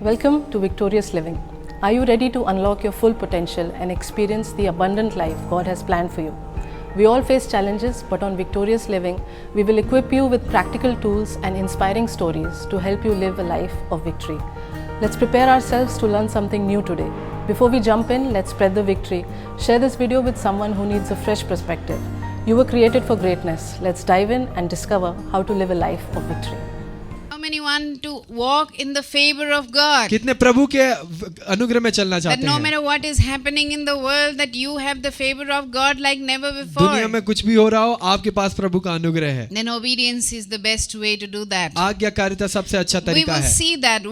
Welcome to Victorious Living. Are you ready to unlock your full potential and experience the abundant life God has planned for you? We all face challenges, but on Victorious Living, we will equip you with practical tools and inspiring stories to help you live a life of victory. Let's prepare ourselves to learn something new today. Before we jump in, let's spread the victory. Share this video with someone who needs a fresh perspective. You were created for greatness. Let's dive in and discover how to live a life of victory. How many want to walk in the favor of God? कितने प्रभु के अनुग्रह में चलना That चाहते no हैं? matter what is happening in the world, that you have the favor of God like never before. दुनिया में कुछ भी हो रहा हो, आपके पास प्रभु का अनुग्रह है. Then obedience is the best way to do that. आज्ञाकारिता सबसे अच्छा We तरीका will है. see that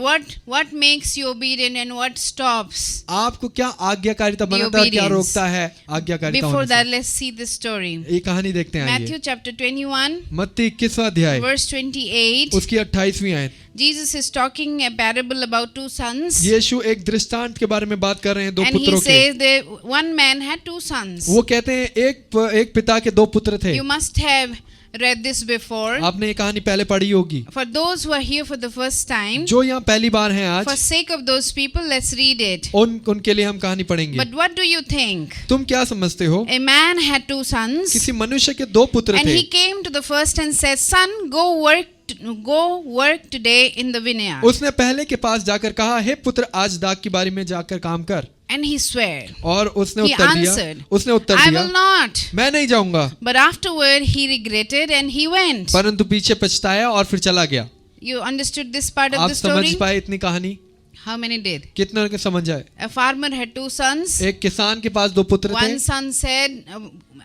what makes you obedient and what stops. आपको क्या आज्ञाकारिता बनाता है और क्या obedience. रोकता है आज्ञाकारिता Before होने that, से? let's see the story. ये कहानी देखते हैं. Matthew आइए. chapter 21, मत्ती 21वां अध्याय verse 28. उसकी 28वीं आयत. Jesus is talking a parable about two sons. यीशु एक दृष्टांत के बारे में बात कर रहे हैं दो And he पुत्रों के. says that one man had two sons. वो कहते हैं एक पिता के दो पुत्र थे. You must have read this before. आपने ये कहानी पहले पढ़ी होगी. For those who are here for the first time, जो यहाँ पहली बार हैं for आज, sake of those people, let's read it. उनके लिए हम कहानी पढ़ेंगे. But what do you think? तुम क्या समझते हो? A man had two sons, किसी मनुष्य के दो पुत्र and थे. he came to the first and said, "Son, go work today in the vineyard." उसने पहले के पास जाकर कहा, हे पुत्र, आज दाख की बारी में जाकर काम कर. And he swore. और उसने He उत्तर दिया. answered, उसने उत्तर "I दिया, will not." मैं नहीं जाऊंगा. But afterward he regretted and he went. परंतु पीछे पछताया और फिर चला गया. You understood this part of आप the समझ story? पाए इतनी कहानी? How many did? कितने के समझ आए? A farmer had two sons. एक किसान के पास दो पुत्र थे. One son said,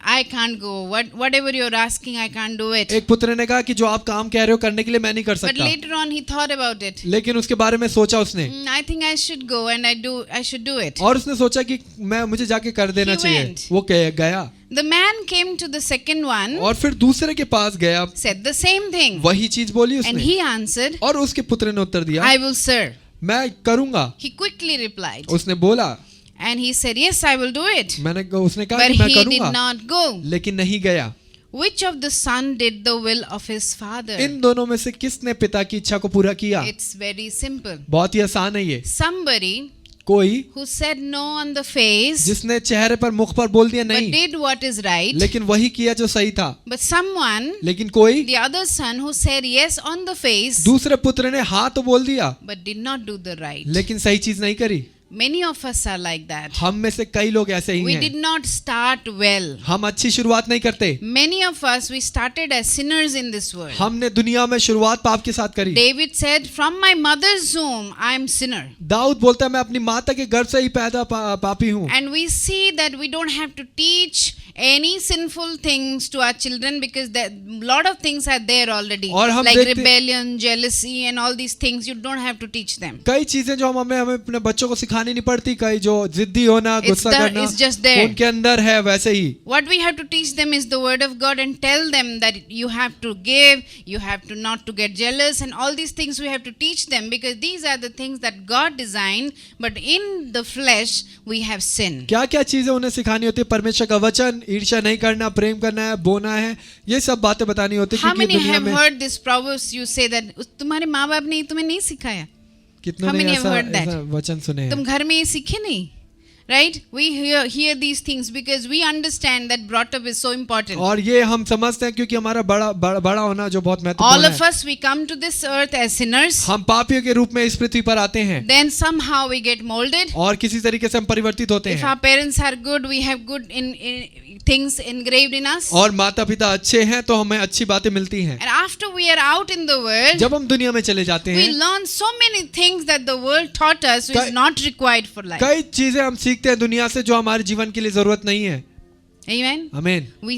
"I can't go. Whatever you're asking, I can't do it." एक पुत्र ने कहा कि जो आप काम कह रहे हो करने के लिए मैं नहीं कर But सकता. later on, he thought about it. लेकिन उसके बारे में सोचा उसने. I think I should go and I should do it. और उसने सोचा कि मुझे जाके कर देना He चाहिए. went. वो गया. The man came to the second one, और फिर दूसरे के पास गया. said the same thing. वही चीज बोली And उसने. he answered, और उसके पुत्र ने उत्तर दिया, "I will serve." मैं करूंगा. He quickly replied. उसने बोला. And he said, "Yes, I will do it." उसने कहा But कि मैं he did करूंगा. not go. लेकिन नहीं गया. Which of the son did the will of his father? इन दोनों में से किसने पिता की इच्छा को पूरा किया? It's very simple. बहुत ही आसान है ये. Somebody कोई who said no on the face, जिसने चेहरे पर मुख पर बोल दिया but नहीं, did what is right. लेकिन वही किया जो सही था. But someone, लेकिन कोई the other son who said yes on the face, दूसरे पुत्र ने हाँ तो बोल दिया, but did not do the right. लेकिन सही चीज नहीं करी. Many of us are like that. हम में से कई लोग ऐसे ही We did हैं. not start well. हम अच्छी शुरुआत नहीं करते. Many of us, we started as sinners in this world. हमने दुनिया में शुरुआत पाप के साथ करी. David said, "From my mother's womb, I am sinner." Dawood बोलता है मैं अपनी माता के गर्भ से ही पैदा पापी हूँ. And we see that we don't have to teach any sinful things to our children because a lot of things are there already, और हम like देखते- rebellion, jealousy, and all these things. You don't have to teach them. कई चीजें जो हमें अपने बच्चों को सिखानी नहीं पड़ती. कई जो जिद्दी होना, गुस्सा करना, it's just there. उनके अंदर है वैसे ही. What we have to teach them is the word of God and tell them that you have to give, you have to not to get jealous, and all these things we have to teach them because these are the things that God designed, but in the flesh we have sin. क्या क्या चीजें उन्हें सिखानी होती है? परमेश्वर का वचन, ईर्ष्या नहीं करना, प्रेम करना है, बोना है, ये सब बातें बतानी होती है. How क्योंकि many दुनिया have में heard this proverbs? You say that तुम्हारे माँ बाप ने तुम्हें नहीं सिखाया, कितनों how ने many have ऐसा heard that? ऐसा वचन सुने तुम हैं. घर में ये सीखे नहीं, right? We hear these things because we understand that brought up is so important. और ये हम समझते हैं क्योंकि हमारा बड़ा होना जो बहुत All महत्वपूर्ण of है. us, we come to this earth as sinners. हम पापियों के रूप में इस पृथ्वी पर आते हैं Then somehow we get molded. और किसी तरीके से हम परिवर्तित होते If हैं. our parents are good, we have good in things engraved in us. और माता पिता अच्छे हैं तो हमें अच्छी बातें मिलती हैं. And after we are out in the world, जब हम दुनिया में चले जाते we हैं, learn so many things that the world taught us is कई- not required for life. कई चीजें हम सीखते हैं दुनिया से जो हमारे जीवन के लिए जरूरत नहीं है. Amen. आमीन. We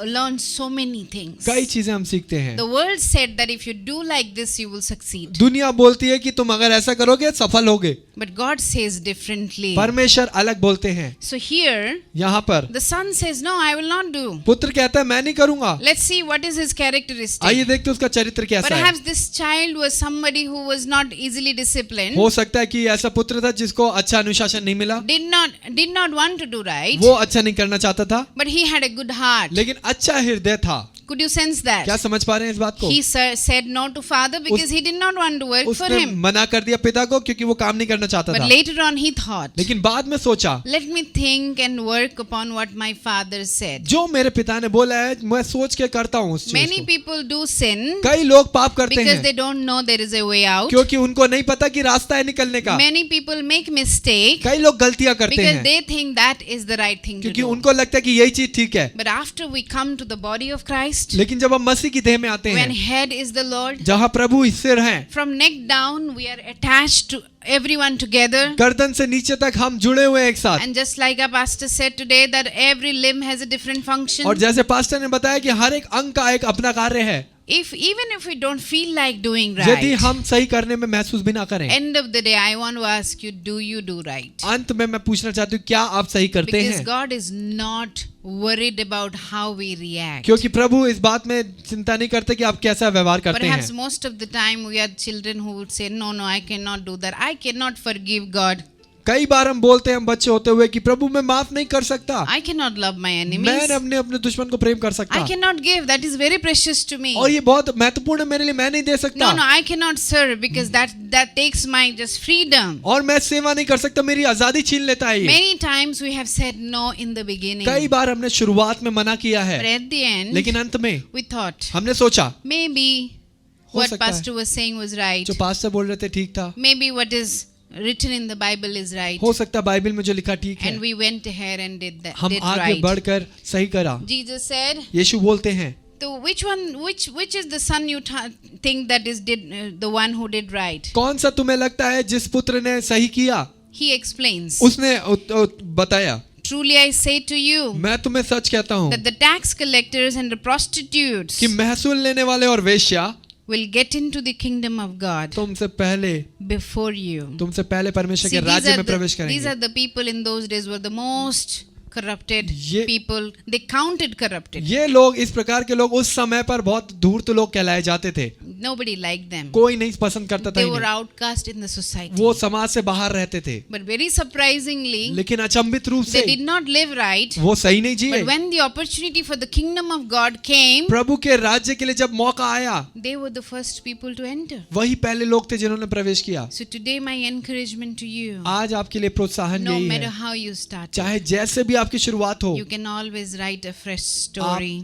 learn so many things. कई चीजें हम सीखते हैं. The world said that if you do like this, you will succeed. दुनिया बोलती है कि तुम अगर ऐसा करोगे सफल होगे. But God says differently. परमेश्वर अलग बोलते हैं. So here, यहाँ पर the son says, "No, I will not do." पुत्र कहता है मैं नहीं करूंगा. Let's see what is his characteristic. आइए देखते हैं उसका चरित्र कैसा है. Perhaps this child was somebody who was not easily disciplined. हो सकता है कि ऐसा पुत्र था जिसको अच्छा अनुशासन नहीं मिला. Did not want to do right. वो अच्छा नहीं करना चाहता था, But he had a good heart. लेकिन अच्छा हृदय था. Could you sense that? क्या समझ पा रहे हैं इस बात को? He said no to father because he did not want to work for उसने him. मना कर दिया पिता को क्योंकि वो काम नहीं करना चाहता But था। later on he thought, लेकिन बाद में सोचा, let me think and work upon what my father said. जो मेरे पिता ने बोला है मैं सोच के करता हूँ उस चीज Many को। people do sin कई लोग पाप करते because हैं they don't know there is a way out. क्योंकि उनको नहीं पता कि रास्ता है निकलने का। Many people make mistake कई लोग गलतियां करते because हैं they think that is the right thing to क्योंकि do. उनको लगता है कि यही चीज ठीक है। But after we come to the body of Christ, लेकिन जब हम मसीह की देह में आते when हैं head is the Lord, जहाँ प्रभु सिर हैं, from neck down we are attached to everyone together. गर्दन से नीचे तक हम जुड़े हुए हैं एक साथ। And just like our pastor said today that every limb has a different function. और जैसे पास्टर ने बताया कि हर एक अंग का एक अपना कार्य है। Even if we don't feel like doing यदि right, हम सही करने में महसूस भी ना करें, end of the day I want to ask you, do you do right? अंत में मैं पूछना चाहती हूँ क्या आप सही करते Because हैं? God is not worried about how we react. क्योंकि प्रभु इस बात में चिंता नहीं करते कि आप कैसा व्यवहार करते Perhaps हैं। most of the time we are children who would say, no, I cannot do that. I cannot forgive God. कई बार हम बोलते हैं हम बच्चे होते हुए कि प्रभु मैं माफ नहीं कर सकता, I cannot love my मैं enemies. अपने दुश्मन को प्रेम कर I सकता, cannot give. That is very precious to me. और ये बहुत महत्वपूर्ण है मेरे लिए, मैं नहीं दे सकता, No, I cannot serve because that takes my just freedom. और मैं सेवा नहीं कर सकता, मेरी आजादी छीन लेता है ये। Many times we have said no in the beginning. कई बार हमने शुरुआत में मना किया But है, at the end, लेकिन अंत में we thought हमने सोचा maybe हो what सकता है pastor was saying was right. जो पास्टर बोल रहे थे ठीक था, Maybe what is written in the Bible is right. हो सकता है बाइबल में जो लिखा ठीक है। And we went ahead and did हम right. आगे बढ़कर सही करा। Jesus said, यीशु बोलते हैं, so which is the son you think that is the one who did right? कौन सा तुम्हें लगता है जिस पुत्र ने सही किया? He explains, उसने बताया, truly I say to you मैं तुम्हें सच कहता हूँ that the tax collectors and the prostitutes कि महसूल लेने वाले और वेश्या will get into the kingdom of God तुमसे पहले परमेश्वर See, के राज्य में प्रवेश these are करेंगे। the people in those days were the most corrupted ये- people. They counted corrupted. ये लोग, इस प्रकार के लोग उस समय पर बहुत धूर्त लोग कहलाए जाते थे, Nobody liked them. कोई नहीं पसंद करता था They were इन्हें। outcast in the society. वो समाज से बाहर रहते थे, But very surprisingly, लेकिन अचंभित रूप से they did not live right. वो सही नहीं जिए। But when the opportunity for the kingdom of God came, प्रभु के राज्य के लिए जब मौका आया, they were the first people to enter. वही पहले लोग थे जिन्होंने प्रवेश किया। So today my encouragement to you, आज आपके लिए प्रोत्साहन no यही matter है, how you start, चाहे जैसे भी आपकी शुरुआत हो, you can always write a fresh story.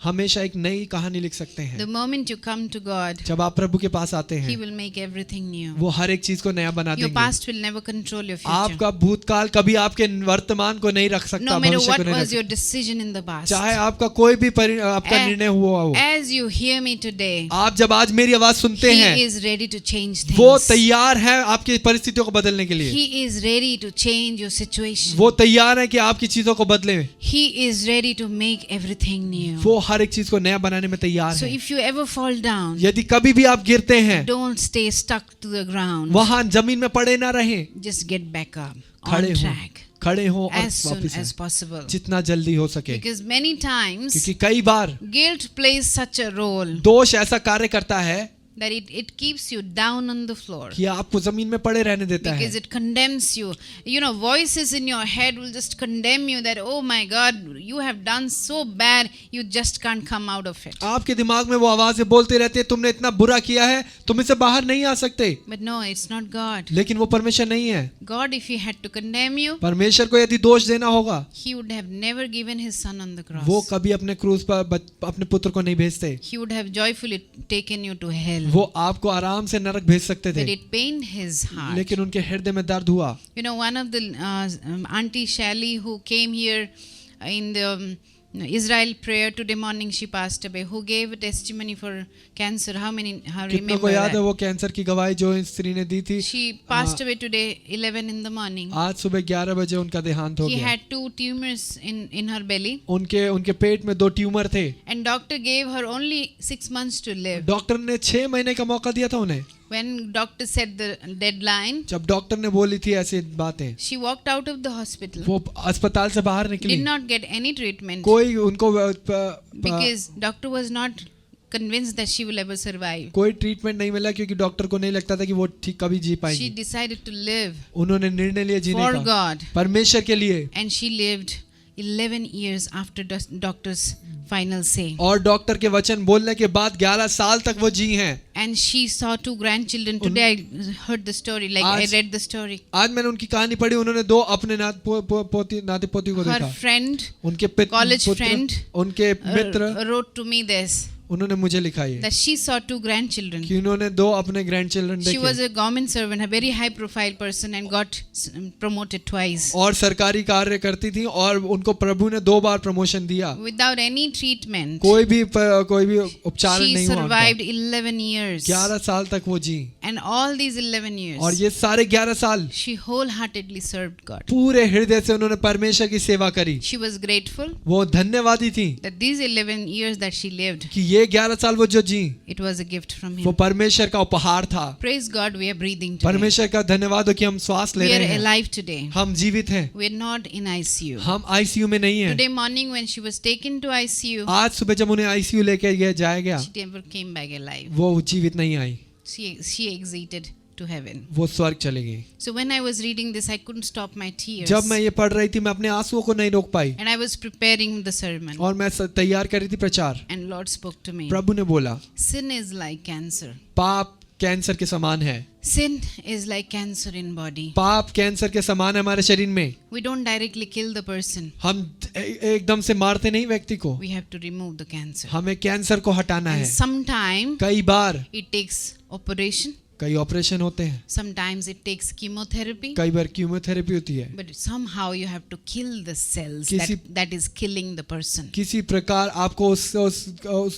हमेशा एक नई कहानी लिख सकते हैं। The moment you come to God, जब आप प्रभु के पास आते He हैं, will make everything new. वो हर एक चीज को नया बना Your देंगे। past will never control your future. आपका भूतकाल कभी आपके वर्तमान को नहीं रख सकता, No matter भविष्य what को नहीं रख was your सकता। decision in the past. चाहे आपका कोई भी आपका Eh, निर्णय हुआ हो, As you hear me today, आप जब आज मेरी आवाज सुनते He हैं, is ready to change वो things. तैयार है आपकी परिस्थितियों को बदलने के लिए। He is ready to change your situation. वो तैयार है कि आपकी चीजों को बदले। He is ready to make everything new. वो हर एक चीज को नया बनाने में तैयार So है। if you ever fall down, यदि कभी भी आप गिरते हैं, don't stay stuck to the ground. वहां जमीन में पड़े ना रहें, Just get back up खड़े on हो, track खड़े हो और as soon वापस as आएं, possible. जितना जल्दी हो सके। Because many times क्योंकि कई बार guilt plays such a role दोष ऐसा कार्य करता है that it keeps you down on the floor. कि आपको जमीन में पड़े रहने देता Because है, it condemns you. You know, voices in your head will just condemn you that, oh my God, you have done so bad, you just can't come out of it. आपके दिमाग में वो आवाजें बोलते रहते हैं, तुमने इतना बुरा किया है, तुम इससे बाहर नहीं आ सकते। But no, it's not God. लेकिन वो परमेश्वर नहीं है। God, if He had to condemn you, परमेश्वर को यदि दोष देना होगा, He would have never given His Son on the cross. वो कभी अपने क्रूस पर अपने पुत्र को नहीं भेजते, He would have joyfully taken you to hell. वो आपको आराम से नरक भेज सकते But थे, it pained His heart. लेकिन उनके हृदय में दर्द हुआ। You know, one of the Auntie Shally who came here in the Israel prayer today morning, she passed away, who gave a testimony for cancer. How कितनों remember को याद है that? वो कैंसर की गवाही जो इस स्त्री ने दी थी? She passed away today 11 in the morning. आज सुबह 11 बजे उनका देहांत हो He गया। had 2 tumors in her belly, उनके पेट में 2 ट्यूमर थे। and doctor gave her only 6 months to live. Doctor ने 6 महीने का मौका दिया था उन्हें। When doctor said the deadline, जब डॉक्टर ने बोली थी ऐसी बातें, she walked out of the hospital, वो अस्पताल से बाहर निकली, did not get any treatment कोई उनको because doctor was not convinced that she will ever survive. कोई ट्रीटमेंट नहीं मिला क्योंकि डॉक्टर को नहीं लगता था कि वो ठीक कभी जी She पाएंगी। decided to live उन्होंने निर्णय लिया जीने for का, God, परमेश्वर के लिए, and she lived 11 years after doctor's final say. और डॉक्टर के वचन बोलने के बाद 11 साल तक वो जी हैं। And she saw 2 grandchildren. Today I heard the story, like I read the story. आज मैंने उनकी कहानी पढ़ी, उन्होंने 2 अपने नाती पोती को Her देखा। friend, उनके college friend, उनके मित्र wrote to me this, उन्होंने मुझे लिखा ये that she saw 2 grandchildren. कि उन्होंने 2 अपने ग्रैंडचिल्ड्रन She was देखे a government servant, a very high profile person, and got promoted twice और सरकारी कार्य करती थी और उनको प्रभु ने 2 बार प्रमोशन दिया। without any treatment. कोई भी उपचार She नहीं हुआ survived उनका। 11 years. 11 साल तक वो जी And all these 11 years, और ये सारे 11 साल she wholeheartedly served God. पूरे हृदय से उन्होंने परमेश्वर की सेवा करी। She was grateful वो धन्यवादी थी that these 11 years that she lived, कि ये 11 साल वो जो जी it was a gift from वो Him. परमेश्वर का उपहार था। Praise God, we are breathing today. परमेश्वर का धन्यवाद हो कि हम श्वास ले We रहे are हैं, alive today. हम जीवित हैं, We are not in ICU. हम आईसीयू में नहीं हैं। Today morning when she was taken to ICU, आज सुबह जब उन्हें आईसीयू लेके जाया गया she never came back alive. वो जीवित नहीं आई, She exited to heaven. वो स्वर्ग चली गई। So when I was reading this, I couldn't stop my tears. जब मैं ये पढ़ रही थी मैं अपने आंसुओं को नहीं रोक पाई And I was preparing the sermon. और मैं तैयार कर रही थी प्रचार। And Lord spoke to me. प्रभु ने बोला Sin is like cancer. पाप कैंसर के समान है। Sin is like cancer in body. पाप कैंसर के समान है हमारे शरीर में। We don't directly kill the person. हम एकदम से मारते नहीं व्यक्ति को, We have to remove the cancer. हमें कैंसर को हटाना And है। sometime कई बार it takes operation. कई ऑपरेशन होते हैं, Sometimes it takes chemotherapy. कई बार कीमोथेरेपी होती है। But somehow you have to kill the cells किसी- that is killing the person. किसी प्रकार आपको उस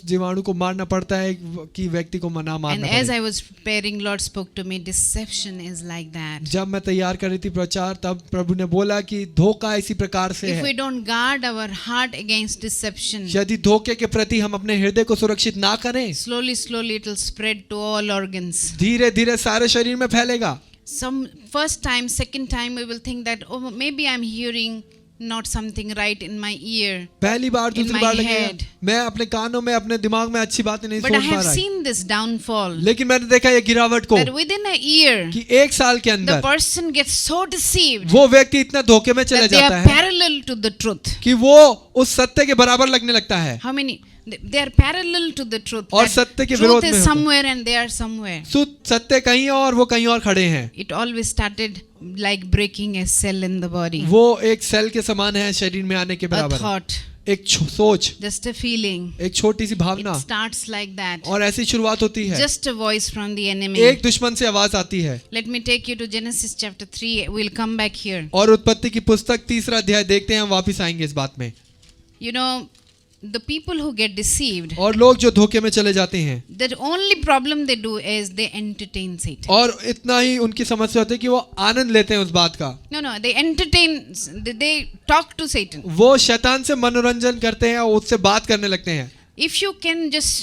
जीवाणु को मारना पड़ता है कि व्यक्ति को ना And मारना as पड़े। I was preparing, Lord spoke to me, deception is like that. जब मैं तैयार कर रही थी प्रचार तब प्रभु ने बोला कि धोखा इसी प्रकार से If we है। don't guard our heart against deception, यदि धोखे के प्रति हम अपने हृदय को सुरक्षित ना करें, slowly it will spread to all organs. धीरे धीरे सारे शरीर में फैलेगा। Some first time, second time we will think that, oh, maybe I'm hearing not something right in my ear. पहली बार दूसरी my बार head. लगेगा मैं अपने कानों में अपने दिमाग में अच्छी बातें नहीं But I सोच पा have रहा, seen this downfall. लेकिन मैंने देखा ये गिरावट को That within a year, कि 1 साल के the अंदर person gets so deceived वो व्यक्ति इतना धोखे में चला that they जाता are है parallel to the truth. कि वो उस सत्य के बराबर लगने लगता है। How many? They are parallel to the truth. और That सत्य के truth विरोध में is होते हैं। somewhere and they are somewhere. सत्य कहीं है और वो कहीं और खड़े हैं। It always started like breaking a cell in the body. वो एक सेल के समान है शरीर में आने के A बराबर है। thought, एक सोच, just a feeling. एक छोटी सी It Bhavna starts like that. और ऐसी शुरुआत होती है। Just a voice from the enemy. एक दुश्मन से आवाज आती है। Let me take you to Genesis chapter 3. We'll come back here. और उत्पत्ति की पुस्तक 3 अध्याय देखते हैं, हम वापस आएंगे इस बात में। You know, the people who get deceived, और लोग जो धोखे में चले जाते हैं the only problem they do is they entertain Satan. और इतना ही उनकी समस्या होती है कि वो आनंद लेते हैं उस बात का। No, they entertain, they talk to Satan. वो शैतान से मनोरंजन करते हैं और उससे बात करने लगते हैं। If you can just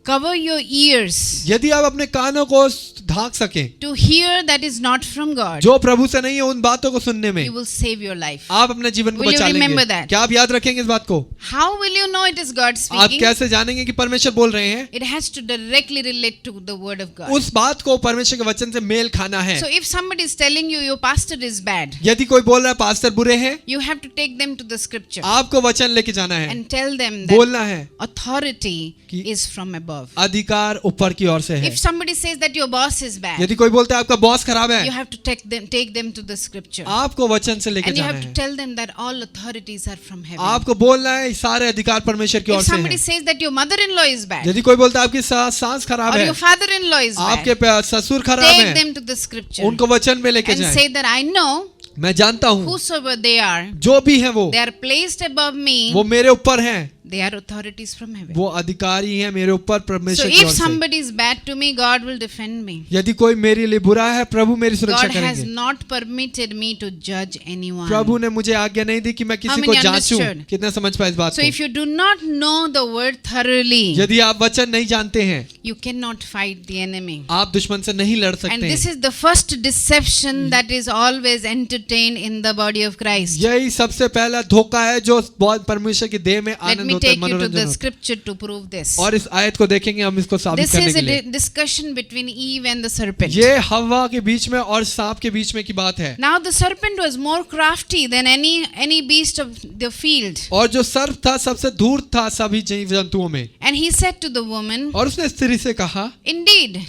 cover your ears यदि आप अपने कानों को ढांक सकें to hear that is not from God, जो प्रभु से नहीं है उन बातों को सुनने में, you will save your life. आप अपने जीवन को Will you बचा remember लेंगे। that? क्या आप याद रखेंगे इस बात को? How will you know it is God आप speaking? कैसे जानेंगे कि परमेश्वर बोल रहे हैं? It has to directly relate to the word of God. उस बात को परमेश्वर के वचन से मेल खाना है। So if somebody is telling you your pastor is bad, यदि कोई बोल रहा है पास्टर बुरे हैं, you have to take them to the scripture आपको वचन लेके जाना है, and tell them that बोलना है authority कि- is from above. अधिकार ऊपर की ओर से है। If somebody says that your boss is bad, यदि कोई बोलता है आपका बॉस खराब you है, have to take them to the scripture. आपको वचन से लेके And you जाना have to है। tell them that all authorities are from heaven. आपको बोलना है सारे अधिकार परमेश्वर की If ओर से somebody हैं। says that your mother-in-law is bad यदि कोई बोलता है आपकी सास खराब or है, your father-in-law is आपके bad, ससुर खराब take है, them to the scripture उनको वचन में लेके and जाएं। say that I know मैं जानता हूँ whosoever they are, जो भी है वो they are placed above me, वो मेरे ऊपर हैं, they are authorities from heaven. वो अधिकारी हैं मेरे ऊपर So परमेश्वर की if ओर से। somebody is bad to me, God will defend me. यदि कोई मेरे लिए बुरा है, प्रभु मेरी सुरक्षा God has करेंगे। not permitted me to judge anyone. प्रभु ने मुझे आज्ञा नहीं दी कि मैं How किसी many को जांचूं। understood? कितना समझ पाए इस बात So को? if you do not know the word thoroughly, यदि आप वचन नहीं जानते हैं, you cannot fight the enemy. आप दुश्मन से नहीं लड़ And सकते this हैं। is the first deception that is always entertained in the body of Christ. यही सबसे पहला धोखा है जो बहुत परमेश्वर की देह में Let आनंद me me होता है, take you to मनोरंजन the होता scripture to prove this. है। और इस आयत को देखेंगे हम इसको साबित This करने is के a लिए। discussion between Eve and the serpent. ये हवा के बीच में और सांप के बीच में की बात है। Now the serpent was more crafty than any beast of the field. और जो सर्प था सबसे दूर था सभी जीव जंतुओं में। And he said to the woman, और उसने स्त्री से कहा, Indeed,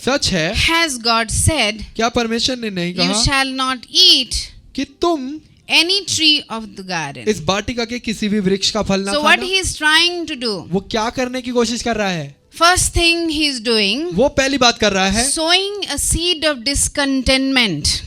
सच है, has God said, क्या परमेश्वर ने नहीं you कहा shall not eat कि तुम any tree of the garden. इस वाटिका के किसी भी वृक्ष का फल ना So what खाना? he is trying to do? वो क्या करने की कोशिश कर रहा है? First thing he is doing, वो पहली बात कर रहा है, sowing a seed of discontentment.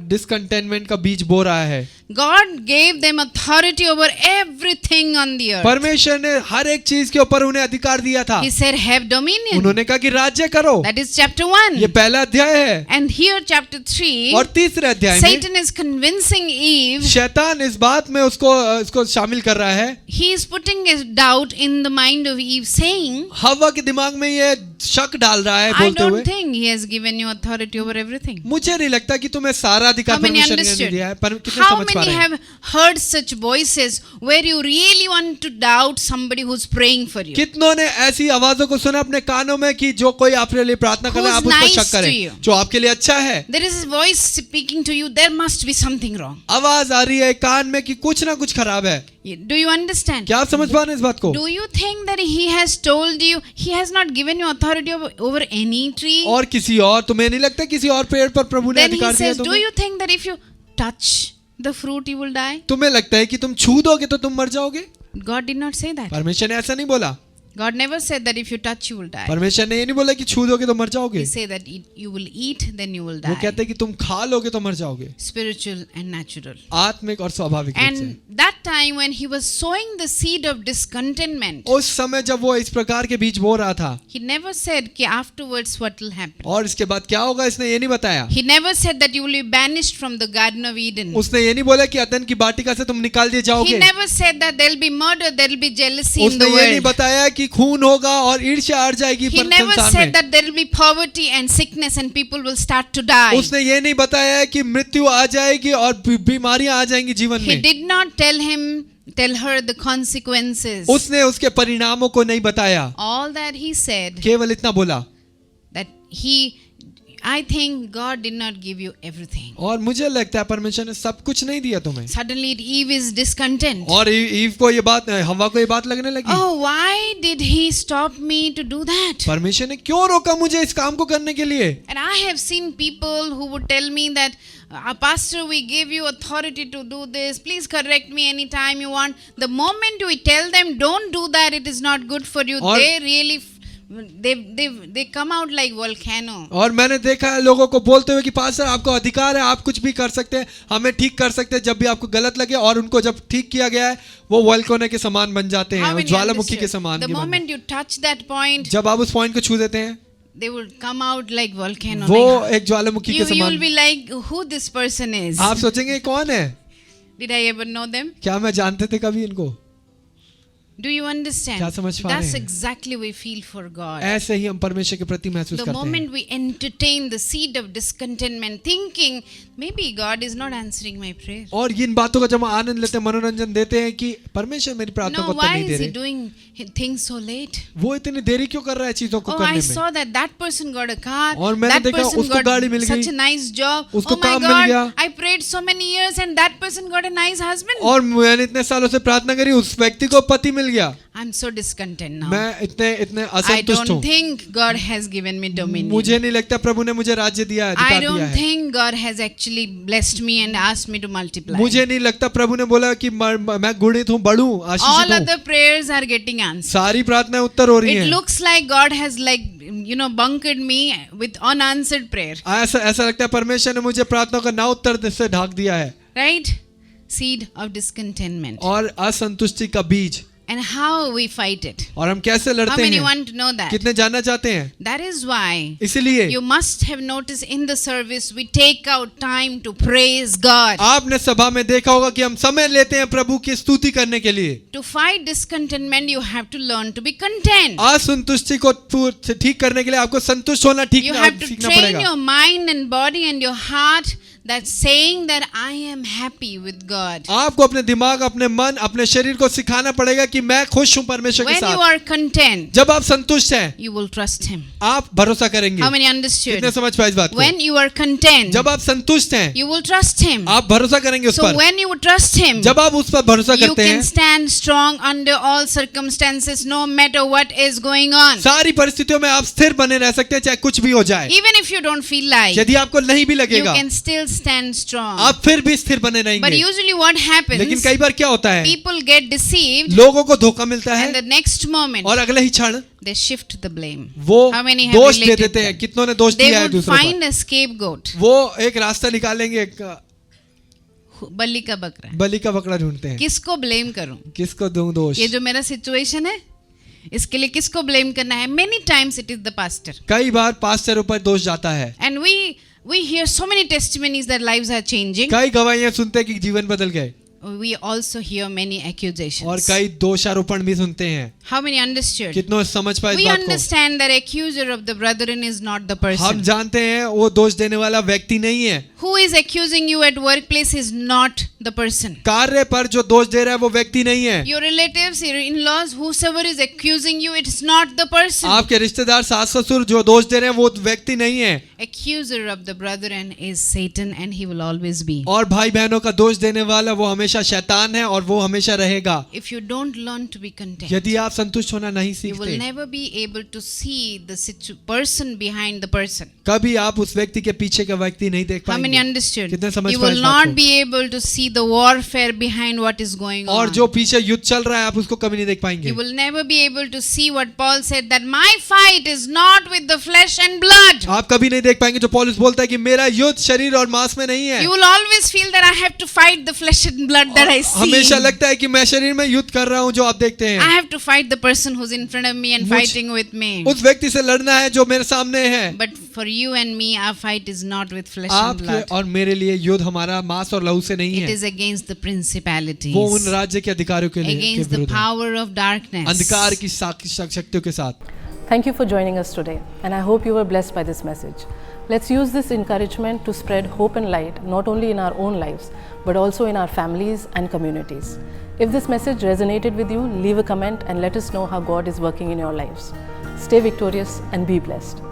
Discontentment का बीज बो रहा है। God gave them authority over everything on the earth. परमेश्वर ने हर एक चीज के ऊपर उन्हें अधिकार दिया था। He said, have dominion. उन्होंने कहा कि राज्य करो। That is chapter 1. ये पहला अध्याय है। And here chapter 3, और तीसरे अध्याय में Satan is convincing Eve. शैतान इस बात में उसको शामिल कर रहा है। He is putting a doubt in the mind of Eve, saying, हवा के दिमाग में ये शक डाल रहा है I बोलते हुए, don't think he has given you authority over everything. मुझे नहीं लगता कि तुम्हें सारा अधिकार How many परमेश्वर ने understood? दिया है। पर कितने How समझ पा many रहे हैं? have heard such voices where you really want to doubt somebody who's praying for you? कितनों ने ऐसी आवाजों को सुना अपने कानों में कि जो कोई आपके लिए प्रार्थना कर रहा है आप Who's उस पर nice शक to करें, you? जो आपके लिए अच्छा है। There is a voice speaking to you, there must be something wrong. आवाज आ रही है कान में कि कुछ ना कुछ खराब है। Do you understand? क्या आप समझ पा रहे हैं इस बात को? Do you think that he has told you, he has not given you authority over any tree? और किसी और, तुम्हें नहीं लगता किसी और पेड़ पर प्रभु ने Then he अधिकार दिया says, do तुम्हें? you think that if you touch the fruit you will die? तुम्हें लगता है कि तुम छू दोगे तो तुम मर जाओगे? God did not say that. परमेश्वर ने ऐसा नहीं बोला। God never said that if you touch you will die. परमेश्वर ने ये नहीं बोला कि छू दोगे तो मर जाओगे। He said that you will eat then you will वो die. कहते हैं कि तुम खा लोगे तो मर जाओगे। Spiritual and natural. आत्मिक और स्वाभाविक रूप से। And that time when he was sowing the seed of discontentment, उस समय जब वो इस प्रकार के बीज बो रहा था, he never said कि afterwards what will happen. और इसके बाद क्या होगा इसने ये नहीं बताया। He never said that you will be banished from the Garden of Eden. उसने ये नहीं बोला कि अदन की वाटिका से तुम निकाल दिए He जाओगे। never said that there will be murder, there will be jealousy in उसने the ये नहीं world. बताया कि खून होगा और ईर्ष्या अड़ जाएगी He never संसार said में। that there will be poverty and sickness and people will start to die. उसने ये नहीं बताया कि मृत्यु आ जाएगी और बीमारियां आ जाएंगी जीवन He में। did not tell her the consequences. उसने उसके परिणामों को नहीं बताया, All that he said केवल इतना बोला। that I think God did not give you everything. और मुझे लगता है परमेश्वर ने सब कुछ नहीं दिया तुम्हें। Suddenly Eve is discontent. और ईव को ये बात, हवा को ये बात लगने लगी, Oh, why did he stop me to do that? परमेश्वर ने क्यों रोका मुझे इस काम को करने के लिए? And I have seen people who would tell me that, Pastor, we give you authority to do this. Please correct me anytime you want. The moment we tell them, don't do that, it is not good for you, और they really they come out like volcano. और मैंने देखा है लोगों को बोलते हुए कि पास्टर आपको अधिकार है, आप कुछ भी कर सकते हैं, हमें ठीक कर सकते हैं जब भी आपको गलत लगे, और उनको जब ठीक किया गया है वो वोल्केनो के समान बन जाते हैं, How many ज्वालामुखी के understood? समान The के बन moment you touch that point, जब आप उस पॉइंट को छू देते हैं they will come out like volcano. वो Like, एक ज्वालामुखी के you will समान। be like, who this person is? आप सोचेंगे कौन है, Did I ever know them? क्या मैं जानते थे कभी इनको? Do you understand? क्या समझ पा रहे That's हैं? exactly we feel for God. ऐसे ही हम परमेश्वर के प्रति महसूस The करते हैं। moment we entertain the seed of discontentment, thinking maybe God is not answering my prayer. और इन बातों का जब हम आनंद लेते हैं, मनोरंजन देते हैं कि परमेश्वर मेरी प्रार्थना No, को उत्तर why नहीं दे is he रहे, doing things so late? वो इतनी देरी क्यों कर रहा है चीजों को Oh, करने I में? saw that person got a car. और मैंने That देखा person उसको got गाड़ी मिल such गई, a nice job. उसको Oh my काम मिल गया। God! I prayed so many years and that person got a nice husband. और मैंने इतने सालों से प्रार्थना करी, उस व्यक्ति को पति मिल गया। I'm so discontent now. मैं इतने I असंतुष्ट don't हूँ। think God has given me dominion. मुझे नहीं लगता प्रभु ने मुझे राज्य दिया है, I अधिकार दिया don't है। think God has actually blessed me and asked me to multiply. मुझे नहीं लगता प्रभु ने बोला कि मैं गुणित हूँ, बढ़ूं, All आशीषित हूँ। other prayers are getting answered. सारी प्रार्थनाएं उत्तर हो रही It हैं। looks like God has bunkered me with unanswered prayer. ऐसा लगता है परमेश्वर ने मुझे प्रार्थना का ना उत्तर से ढाक दिया है। Right? Seed of discontentment. और असंतुष्टि का बीज, And how we fight it. और हम कैसे How लड़ते many हैं, want to know that? कितने जानना चाहते हैं? That is why इसलिए you must have noticed in the service we take out time to praise God. आपने सभा में देखा होगा कि हम समय लेते हैं प्रभु की स्तुति करने के लिए। To fight discontentment, you have to learn to be content. असंतुष्टि को ठीक करने के लिए आपको संतुष्ट होना You have to सीखना train पड़ेगा। your mind and body and your heart that saying that I am happy with God. आपको अपने दिमाग, अपने मन, अपने शरीर को सिखाना पड़ेगा कि मैं खुश हूँ परमेश्वर के When you साथ। are content, जब आप संतुष्ट हैं, you will trust Him. आप भरोसा करेंगे। How many understood? कितने समझ पाए इस बात को? When you are content, जब आप संतुष्ट हैं, you will trust Him. आप भरोसा करेंगे उस So पर। when you trust Him, जब आप उस पर भरोसा you करते can हैं, stand strong under all circumstances, no matter what is going on. सारी परिस्थितियों में आप स्थिर बने रह सकते हैं, चाहे कुछ भी हो जाए। Even if you don't feel like, यदि आपको नहीं भी you लगेगा, can still stand strong. आप फिर भी स्थिर बने But रहेंगे। usually what लेकिन happens, कई बार क्या होता है, people get deceived, लोगों को धोखा मिलता and the है next moment और अगले ही क्षण they shift the blame. वो How many have दोष दे related देते हैं। that? कितनों ने दोष They दिया है would दूसरों find पर। a scapegoat. वो एक रास्ता निकालेंगे, बलि का बकरा. बलि का बकरा ढूंढते हैं। किसको ब्लेम करूं? किसको दूं दोष? ये जो मेरा सिचुएशन है, इसके लिए किसको ब्लेम करना है? Many times it is the pastor. कई बार पास्टर ऊपर दोष जाता है। And we hear so many testimonies that lives are changing. कई गवाहियां सुनते हैं कि जीवन बदल गए, We also hear many और accusations. कई दोषारोपण भी सुनते हैं। How many understood? कितनों समझ पाए We इस बात को? understand that accuser of the brethren is not the हम person. जानते हैं वो दोष देने वाला व्यक्ति नहीं है। Who is accusing you at workplace is not the person. कार्य पर जो दोष दे रहा है वो व्यक्ति नहीं है। Your relatives, your in-laws, whosoever is accusing you, it is not the person. आपके रिश्तेदार, सास ससुर जो दोष दे रहे हैं वो व्यक्ति नहीं है। Accuser of the brethren is Satan, and he will always be. और भाई बहनों का दोष देने वाला वो हमेशा शैतान है और वो हमेशा रहेगा। If you don't learn to be content, यदि आप संतुष्ट होना नहीं you will सीखते, never be able to see the person behind the person. कभी आप उस व्यक्ति के पीछे का व्यक्ति नहीं देख How many पाएंगे। understood? कितने समझ You पाए will इस बात not को? be able to see the warfare behind what is going और on. जो पीछे युद्ध चल रहा है आप उसको कभी नहीं देख पाएंगे। You will never be able to see what Paul said, that my fight is not with the flesh and blood. आप कभी नहीं देख पाएंगे जो पौलुस बोलता है कि मेरा युद्ध शरीर और मांस में नहीं है। You will always feel that I have to fight the flesh and blood that I see. हमेशा लगता है कि मैं शरीर में युद्ध कर रहा हूँ जो आप देखते I हैं। have to fight the person who's in front of me and fighting with me. उस व्यक्ति से लड़ना है जो मेरे सामने है। But for you and me, our fight is not with flesh and आपके blood. और मेरे लिए युद्ध हमारा मांस और लहू से नहीं It है। is against the principalities, वो उन राज्य के अधिकारियों के लिए के against the विरुद्ध है। power of darkness. अंधकार की शक्तियों के साथ। Thank you for joining us today, and I hope you were blessed by this message. Let's use this encouragement to spread hope and light not only in our own lives but also in our families and communities. If this message resonated with you, leave a comment and let us know how God is working in your lives. Stay victorious and be blessed.